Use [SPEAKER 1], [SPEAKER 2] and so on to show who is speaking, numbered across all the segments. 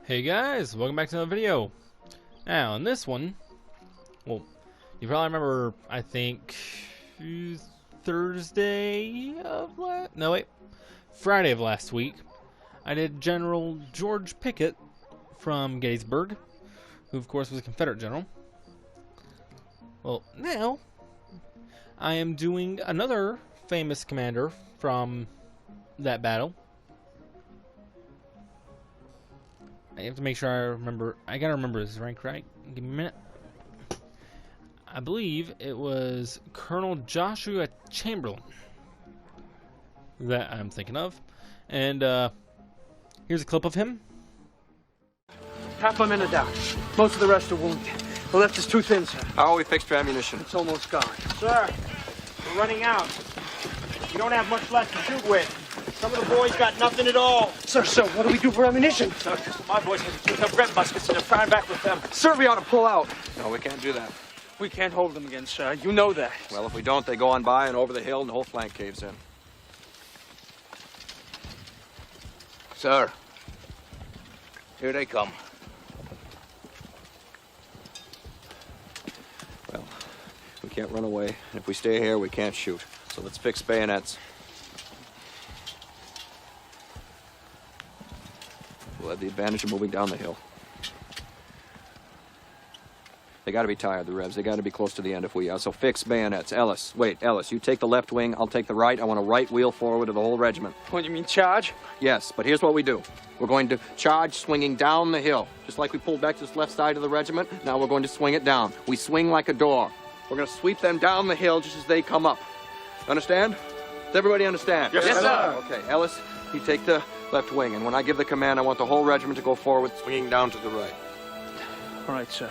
[SPEAKER 1] Hey guys, welcome back to another video. Now, in this one, well, you probably remember, I think, Friday of last week, I did General George Pickett from Gettysburg, who of course was a Confederate general. Well, now, I am doing another famous commander from that battle. I have to make sure I remember. I gotta remember his rank right. Give me a minute. I believe it was Colonel Joshua Chamberlain that I'm thinking of. And here's a clip of him.
[SPEAKER 2] Half my men are down. Most of the rest are wounded. The left is too thin, sir.
[SPEAKER 3] How are we fixed for ammunition?
[SPEAKER 2] It's almost gone.
[SPEAKER 4] Sir, we're running out. We don't have much left to shoot with. Some of the boys got nothing at all.
[SPEAKER 2] Sir, what do we do for ammunition?
[SPEAKER 4] Sir, my boys have 2 Brent muskets and they're firing back with them.
[SPEAKER 2] Sir, we ought to pull out.
[SPEAKER 3] No, we can't do that.
[SPEAKER 2] We can't hold them again, sir. You know that.
[SPEAKER 3] Well, if we don't, they go on by and over the hill and the whole flank caves in.
[SPEAKER 5] Sir, here they come.
[SPEAKER 3] Well, we can't run away. And if we stay here, we can't shoot. So let's fix bayonets. We'll have the advantage of moving down the hill. They got to be tired, the Revs. They got to be close to the end if we are. So fix bayonets. Ellis, you take the left wing, I'll take the right. I want a right wheel forward of the whole regiment.
[SPEAKER 2] What, you mean charge?
[SPEAKER 3] Yes, but here's what we do. We're going to charge swinging down the hill. Just like we pulled back to this left side of the regiment, now we're going to swing it down. We swing like a door. We're going to sweep them down the hill just as they come up. Understand? Does everybody understand?
[SPEAKER 4] Yes, sir.
[SPEAKER 3] Okay, Ellis, you take the left wing, and when I give the command, I want the whole regiment to go forward, swinging down to the right.
[SPEAKER 2] All right, sir.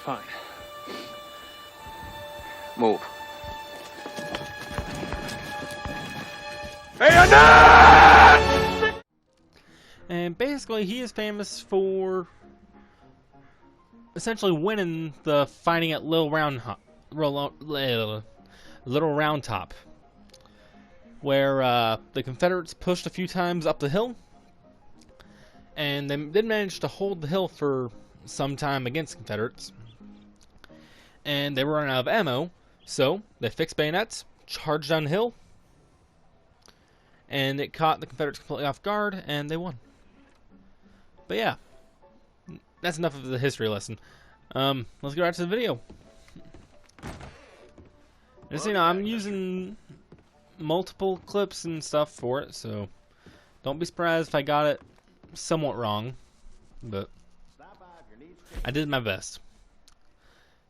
[SPEAKER 2] Fine.
[SPEAKER 3] Move.
[SPEAKER 1] And basically, he is famous for essentially winning the fighting at Little Round Top, where the Confederates pushed a few times up the hill, and they did manage to hold the hill for some time against the Confederates. And they were running out of ammo, so they fixed bayonets, charged down the hill, and it caught the Confederates completely off guard, and they won. But yeah, that's enough of the history lesson. Let's get right to the video. Just so you know, I'm using multiple clips and stuff for it, so don't be surprised if I got it somewhat wrong, but I did my best.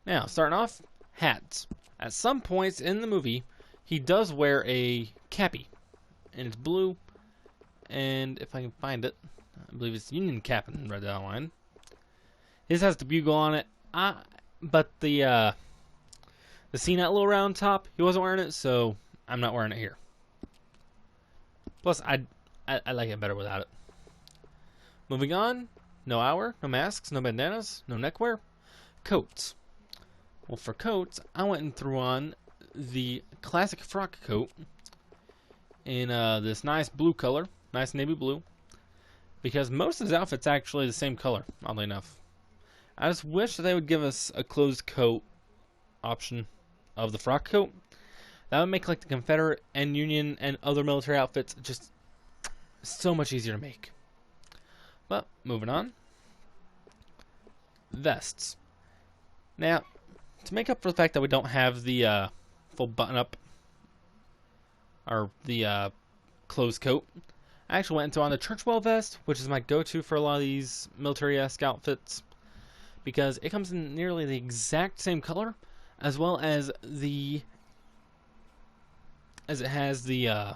[SPEAKER 1] Now, starting off, hats. At some points in the movie, he does wear a cappy, and it's blue, and if I can find it, I believe it's Union cap in red outline. His has the bugle on it, but the scene at Little Round Top, he wasn't wearing it, so I'm not wearing it here. Plus, I like it better without it. Moving on, no hour, no masks, no bandanas, no neckwear, coats. Well, for coats, I went and threw on the classic frock coat in this nice blue color, nice navy blue, because most of his outfit's actually the same color, oddly enough. I just wish they would give us a closed coat option of the frock coat. That would make like the Confederate and Union and other military outfits just so much easier to make. But, moving on. Vests. Now, to make up for the fact that we don't have the full button-up, or the closed coat, I actually went into on the Churchwell vest, which is my go-to for a lot of these military-esque outfits, because it comes in nearly the exact same color, as well as it has the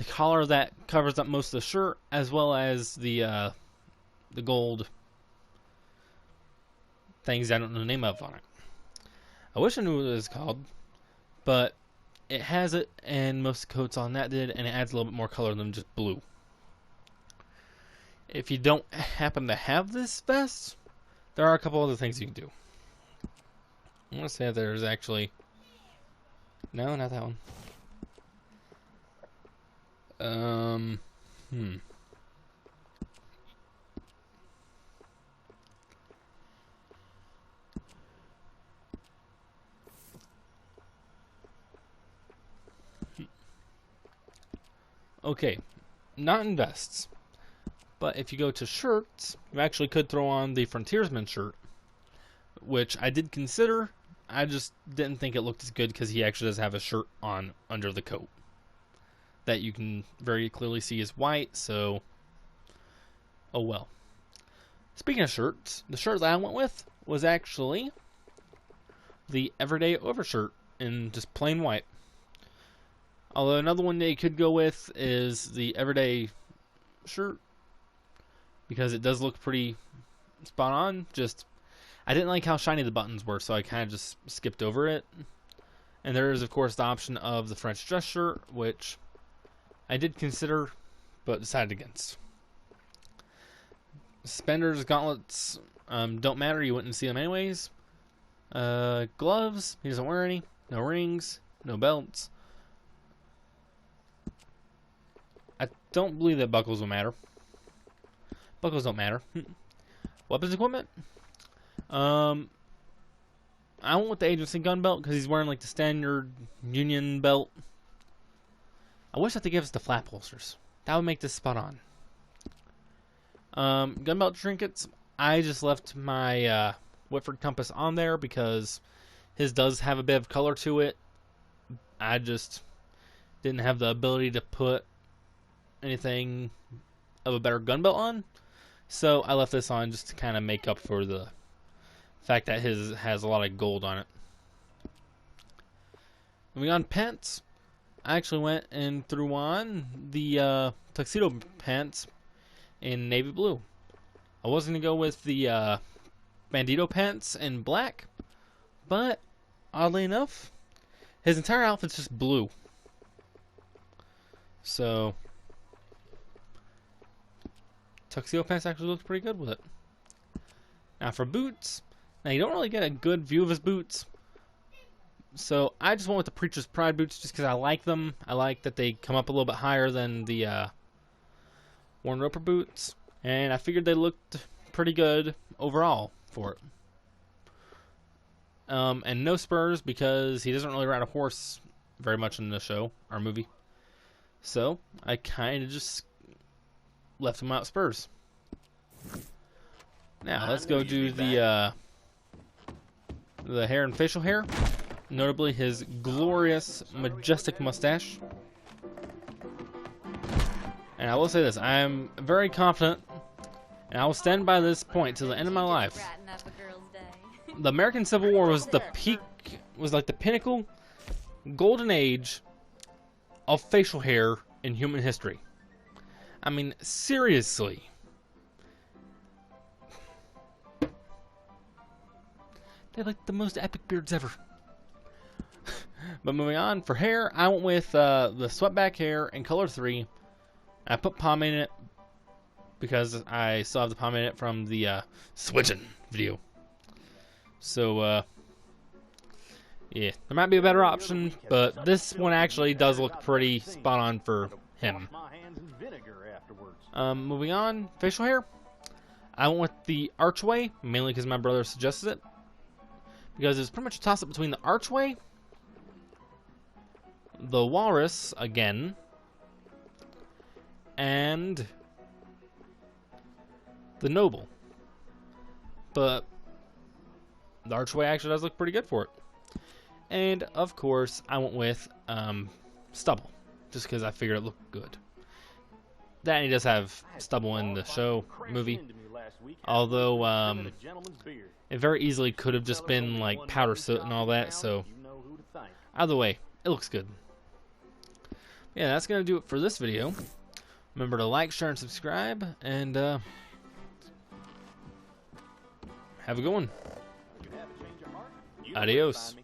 [SPEAKER 1] collar that covers up most of the shirt, as well as the gold things I don't know the name of on it. I wish I knew what it was called, but it has it, and most coats on that did, and it adds a little bit more color than just blue. If you don't happen to have this vest, there are a couple other things you can do. I want to say that there's actually... No, not that one. Okay, not in vests. But if you go to shirts, you actually could throw on the Frontiersman shirt, which I did consider. I just didn't think it looked as good because he actually does have a shirt on under the coat that you can very clearly see is white, so oh well. Speaking of shirts, the shirt that I went with was actually the everyday overshirt in just plain white. Although another one that you could go with is the everyday shirt, because it does look pretty spot on. Just, I didn't like how shiny the buttons were, so I kind of just skipped over it. And there is, of course, the option of the French dress shirt, which I did consider, but decided against. Suspenders, gauntlets, don't matter. You wouldn't see them anyways. Gloves, he doesn't wear any. No rings, no belts. I don't believe that buckles will matter. Buckles don't matter. Weapons equipment. I went with the agency gun belt because he's wearing like the standard Union belt. I wish that they gave us the flap holsters. That would make this spot on. Gun belt trinkets. I just left my Whitford compass on there because his does have a bit of color to it. I just didn't have the ability to put anything of a better gun belt on. So I left this on just to kind of make up for the fact that his has a lot of gold on it. Moving on, pants. I actually went and threw on the tuxedo pants in navy blue. I was going to go with the bandito pants in black, but oddly enough, his entire outfit's just blue. So tuxedo pants actually looks pretty good with it. Now for boots, now you don't really get a good view of his boots, so I just went with the Preacher's Pride boots just because I like them. I like that they come up a little bit higher than the Warren Roper boots, and I figured they looked pretty good overall for it. And no spurs because he doesn't really ride a horse very much in the show or movie, so I kind of just left him out spurs. Now let's go do the hair and facial hair, notably his glorious, majestic mustache. And I will say this: I am very confident, and I will stand by this point till the end of my life. The American Civil War was the peak, was like the pinnacle, golden age of facial hair in human history. I mean, seriously. They're like the most epic beards ever. But moving on, for hair, I went with the swept-back hair in color 3. I put pomade in it because I still have the pomade in it from the switching video. So, yeah, there might be a better option, but this one actually does look pretty spot on for him. Moving on, facial hair. I went with the archway, mainly because my brother suggested it. Because it's pretty much a toss-up between the archway, the walrus, again, and the noble. But the archway actually does look pretty good for it. And, of course, I went with stubble, just because I figured it looked good. That, and he does have stubble in the show, movie. Although, it very easily could have just been, like, powder soot and all that, so either way, it looks good. Yeah, that's going to do it for this video. Remember to like, share, and subscribe, and, have a good one. Adios.